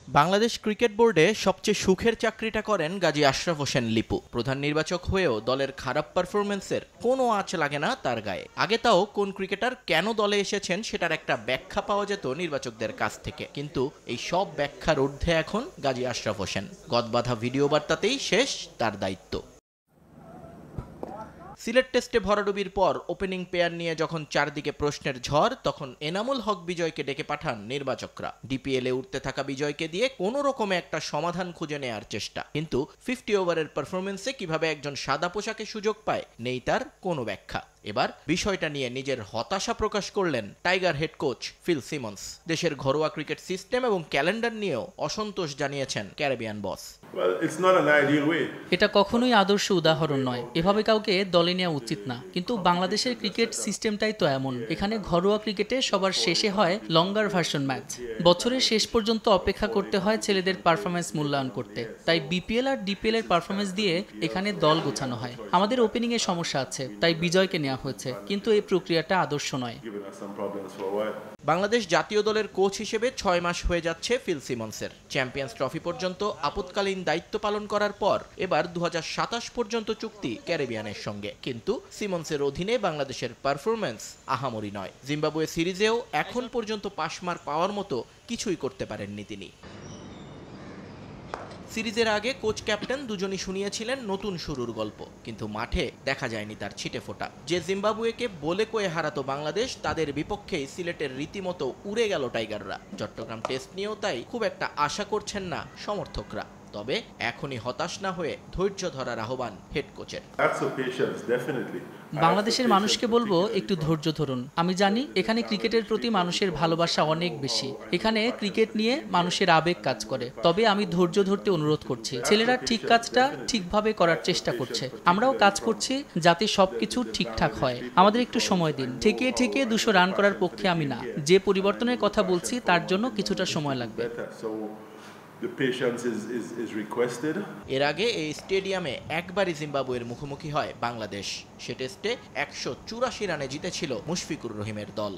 Bangladesh cricket বোর্ডে সবচেয়ে সুখের চাকরিটা করেন গাজী আশরাফ হোসেন লিপু। প্রধান নির্বাচক হয়েও দলের খারাপ পারফরমেন্সের কোনো আঁচ লাগে না তার গায়ে। আগে তাও কোন ক্রিকেটার কেন দলে এসেছেন সেটার একটা ব্যাখ্যা পাওয়া যেত নির্বাচকদের কাছ থেকে, কিন্তু এই সব ব্যাখ্যার ঊর্ধ্বে এখন গাজী আশরাফ হোসেন। গদবাঁধা ভিডিও বার্তাতেই শেষ তার দায়িত্ব। সিলেট টেস্টে ভরাডুবির পর ওপেনিং পেয়ার নিয়ে যখন চারদিকে প্রশ্নের ঝড়, তখন এনামুল হক বিজয়কে ডেকে পাঠান নির্বাচকরা। ডিপিএলে উঠতে থাকা বিজয়কে দিয়ে কোনো রকমে একটা সমাধান খুঁজে নেয়ার চেষ্টা, কিন্তু 50 ওভারের পারফরমেন্সে কিভাবে একজন সাদা পোশাকে সুযোগ পায় নেই তার কোনো ব্যাখ্যা। এবার বিষয়টা নিয়ে নিজের হতাশা প্রকাশ করলেন tiger head coach Phil Simmons. দেশের ঘরোয়া ক্রিকেট সিস্টেম এবং ক্যালেন্ডার নিয়েও অসন্তোষ জানিয়েছেন ক্যারিবিয়ান বস। এটা কখনোই আদর্শ উদাহরণ নয়, এভাবে কাউকে দলে নেওয়া উচিত না। কিন্তু বাংলাদেশের ক্রিকেট সিস্টেমটাই তো এমন, এখানে ঘরোয়া ক্রিকেটে সবার শেষে হয় লঙ্গার ভার্সন ম্যাচ। বছরের শেষ পর্যন্ত অপেক্ষা করতে হয় ছেলেদের পারফরমেন্স মূল্যায়ন করতে। তাই বিপিএল আর ডিপিএল এর পারফরমেন্স দিয়ে এখানে দল গোছানো হয়। আমাদের ওপেনিং এ সমস্যা আছে, তাই বিজয়কে নেওয়া হয়েছে, কিন্তু এই প্রক্রিয়াটা আদর্শ নয়। বাংলাদেশ জাতীয় দলের কোচ হিসেবে 6 মাস হয়ে যাচ্ছে ফিল সিমন্সের। চ্যাম্পিয়ন্স ট্রফি পর্যন্ত আপৎকালীন দায়িত্ব পালন করার পর এবার 2027 পর্যন্ত চুক্তি ক্যারিবিয়ানের সঙ্গে, কিন্তু সিমন্সের অধীনে বাংলাদেশের পারফরমেন্স আহামরি নয়। জিম্বাবুয়ে সিরিজেও এখন পর্যন্ত পাস মার্ক পাওয়ার মতো কিছুই করতে পারেননি তিনি। সিরিজের আগে কোচ ক্যাপ্টেন দুজনই শুনিয়েছিলেন নতুন শুরুর গল্প, কিন্তু মাঠে দেখা যায়নি তার ছিটে ফোটা। যে জিম্বাবুয়েকে বলে কয়ে হারাতো বাংলাদেশ, তাদের বিপক্ষেই সিলেটের রীতিমতো উড়ে গেল টাইগাররা। চট্টগ্রাম টেস্ট নিয়েও তাই খুব একটা আশা করছেন না সমর্থকরা। তবে এখনই হতাশ না হয়ে ধৈর্য ধরার আহ্বান হেড কোচের। বাংলাদেশের মানুষকে বলবো, একটু ধৈর্য ধরুন। আমি জানি এখানে ক্রিকেটের প্রতি মানুষের ভালোবাসা অনেক বেশি, এখানে ক্রিকেট নিয়ে মানুষের আবেগ কাজ করে। তবে আমি ধৈর্য ধরতে অনুরোধ করছি। ছেলেরা ঠিক কাজটা ঠিকভাবে করার চেষ্টা করছে, আমরাও কাজ করছি যাতে সবকিছু ঠিকঠাক হয়। আমাদের একটু সময় দিন। ঠেকিয়ে 200 রান করার পক্ষে আমি না। যে পরিবর্তনের কথা বলছি তার জন্য কিছুটা সময় লাগবে। এর আগে এই স্টেডিয়ামে একবারই জিম্বাবুয়ের মুখোমুখি হয় বাংলাদেশ। সে টেস্টে 184 রানে জিতেছিল মুশফিকুর রহিমের দল।